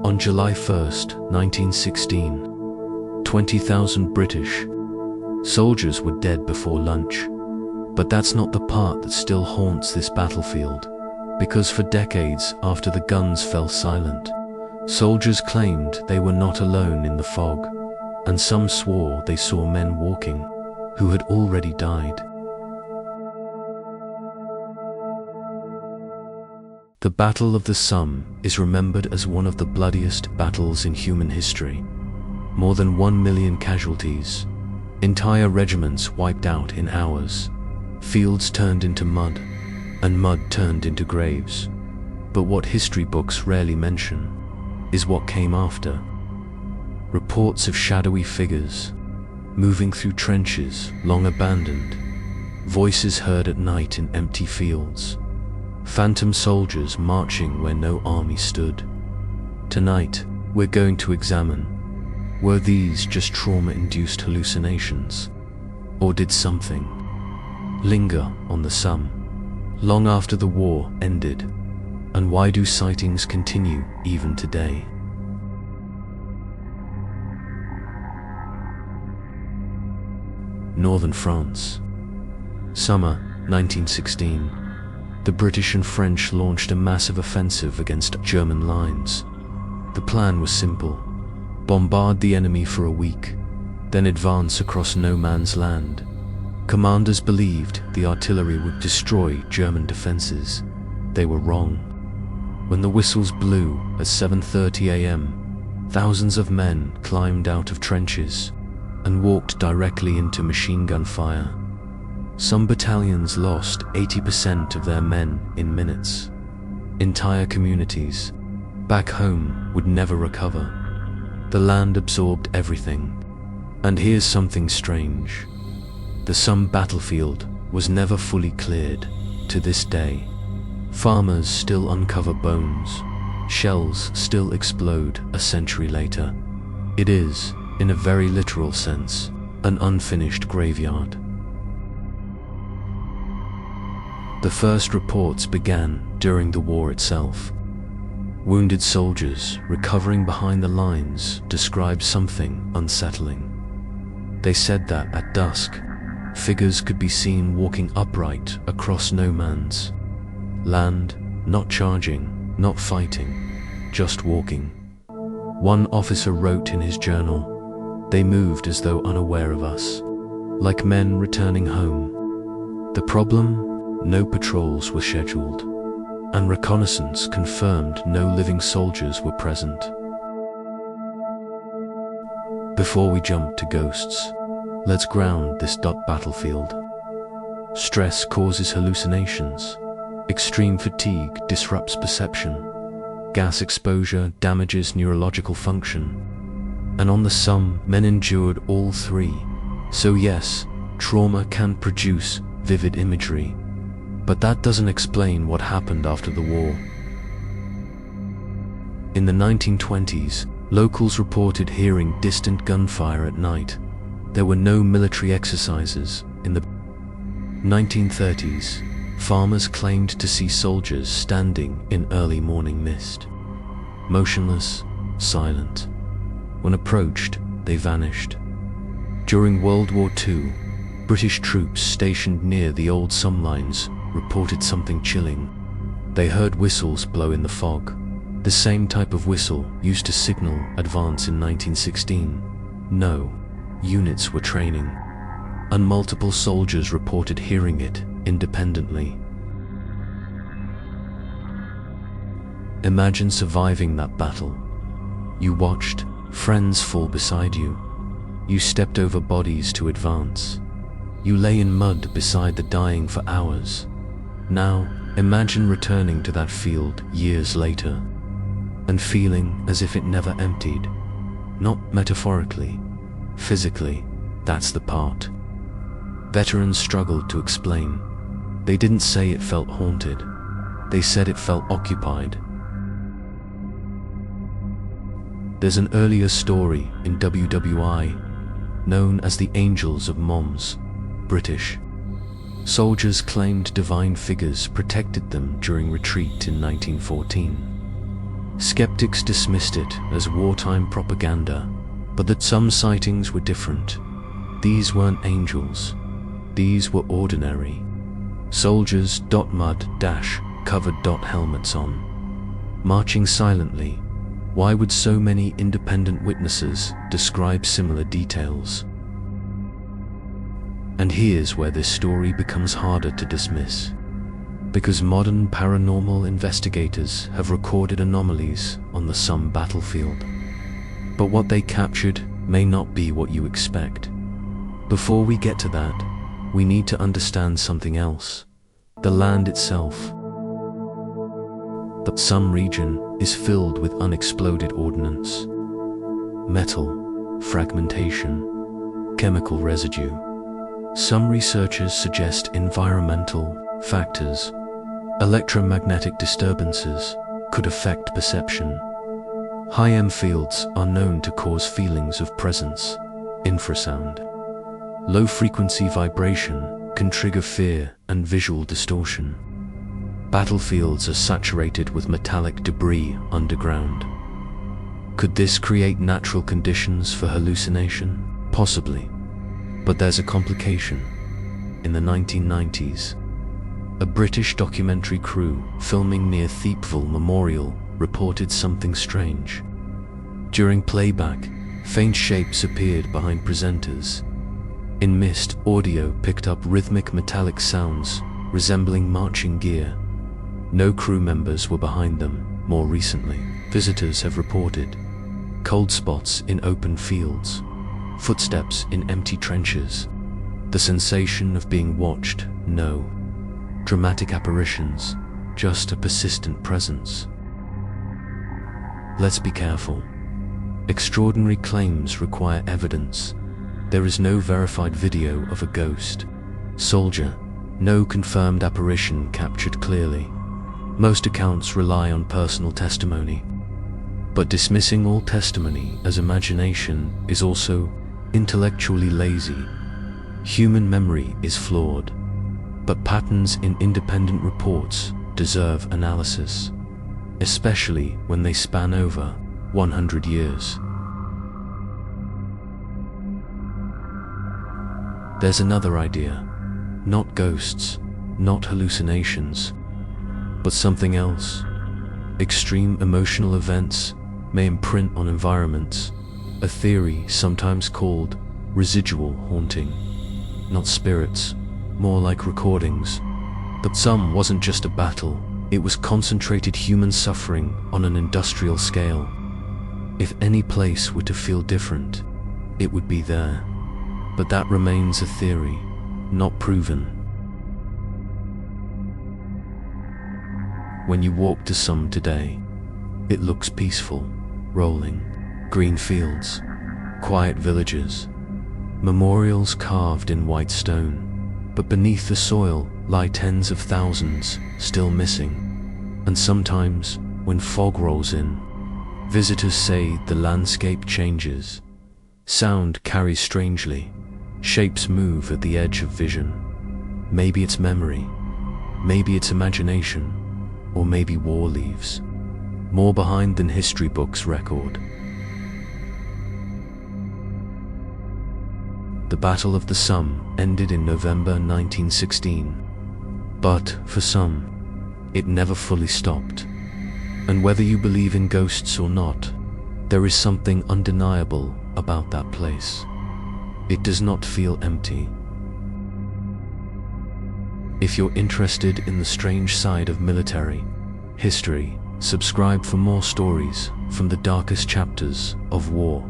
On July 1st, 1916, 20,000 British soldiers were dead before lunch. But that's not the part that still haunts this battlefield, because for decades after the guns fell silent, soldiers claimed they were not alone in the fog, and some swore they saw men walking who had already died. The Battle of the Somme is remembered as one of the bloodiest battles in human history. More than 1 million casualties, entire regiments wiped out in hours, fields turned into mud, and mud turned into graves. But what history books rarely mention is what came after. Reports of shadowy figures moving through trenches long abandoned, voices heard at night in empty fields, phantom soldiers marching where no army stood. Tonight, we're going to examine, were these just trauma-induced hallucinations, or did something linger on the Somme long after the war ended, and why do sightings continue even today? Northern France. Summer 1916. The British and French launched a massive offensive against German lines. The plan was simple: bombard the enemy for a week, then advance across no man's land. Commanders believed the artillery would destroy German defenses. They were wrong. When the whistles blew at 7:30 a.m., thousands of men climbed out of trenches and walked directly into machine gun fire. Some battalions lost 80% of their men in minutes. Entire communities back home would never recover. The land absorbed everything. And here's something strange. The Somme battlefield was never fully cleared to this day. Farmers still uncover bones. Shells still explode a century later. It is, in a very literal sense, an unfinished graveyard. The first reports began during the war itself. Wounded soldiers recovering behind the lines described something unsettling. They said that at dusk, figures could be seen walking upright across no man's land, not charging, not fighting, just walking. One officer wrote in his journal, "They moved as though unaware of us, like men returning home." The problem? No patrols were scheduled, and reconnaissance confirmed no living soldiers were present. Before we jump to ghosts, let's ground this battlefield. Stress causes hallucinations. Extreme fatigue disrupts perception. Gas exposure damages neurological function. And on the Somme, men endured all three. So yes, trauma can produce vivid imagery, but that doesn't explain what happened after the war. In the 1920s, locals reported hearing distant gunfire at night. There were no military exercises. In the 1930s, farmers claimed to see soldiers standing in early morning mist, motionless, silent. When approached, they vanished. During World War II, British troops stationed near the old Somme lines reported something chilling. They heard whistles blow in the fog, the same type of whistle used to signal advance in 1916. No, units were training, and multiple soldiers reported hearing it independently. Imagine surviving that battle. You watched friends fall beside you. You stepped over bodies to advance. You lay in mud beside the dying for hours. Now, imagine returning to that field years later and feeling as if it never emptied. Not metaphorically, physically. That's the part veterans struggled to explain. They didn't say it felt haunted. They said it felt occupied. There's an earlier story in WWI known as the Angels of Mons, British. Soldiers claimed divine figures protected them during retreat in 1914. Skeptics dismissed it as wartime propaganda, but that some sightings were different. These weren't angels. These were ordinary soldiers, mud-covered helmets on, marching silently. Why would so many independent witnesses describe similar details? And here's where this story becomes harder to dismiss. Because modern paranormal investigators have recorded anomalies on the Somme battlefield. But what they captured may not be what you expect. Before we get to that, we need to understand something else. The land itself. The Somme region is filled with unexploded ordnance, metal, fragmentation, chemical residue. Some researchers suggest environmental factors, electromagnetic disturbances, could affect perception. High-M fields are known to cause feelings of presence, infrasound. Low-frequency vibration can trigger fear and visual distortion. Battlefields are saturated with metallic debris underground. Could this create natural conditions for hallucination? Possibly. But there's a complication. In the 1990s, a British documentary crew filming near Thiepval Memorial reported something strange. During playback, faint shapes appeared behind presenters. In mist, audio picked up rhythmic metallic sounds resembling marching gear. No crew members were behind them. More recently, visitors have reported cold spots in open fields, footsteps in empty trenches. The sensation of being watched, no dramatic apparitions, just a persistent presence. Let's be careful. Extraordinary claims require evidence. There is no verified video of a ghost, soldier, no confirmed apparition captured clearly. Most accounts rely on personal testimony. But dismissing all testimony as imagination is also intellectually lazy. Human memory is flawed, but patterns in independent reports deserve analysis, especially when they span over 100 years. There's another idea. Not ghosts, not hallucinations, but something else. Extreme emotional events may imprint on environments, a theory sometimes called residual haunting. Not spirits, more like recordings. The Somme wasn't just a battle, it was concentrated human suffering on an industrial scale. If any place were to feel different, it would be there. But that remains a theory, not proven. When you walk to Somme today, it looks peaceful, rolling, green fields, quiet villages, memorials carved in white stone. But beneath the soil lie tens of thousands still missing. And sometimes, when fog rolls in, visitors say the landscape changes. Sound carries strangely. Shapes move at the edge of vision. Maybe it's memory, maybe it's imagination, or maybe war leaves more behind than history books record. The Battle of the Somme ended in November 1916. But, for some, it never fully stopped. And whether you believe in ghosts or not, there is something undeniable about that place. It does not feel empty. If you're interested in the strange side of military history, subscribe for more stories from the darkest chapters of war.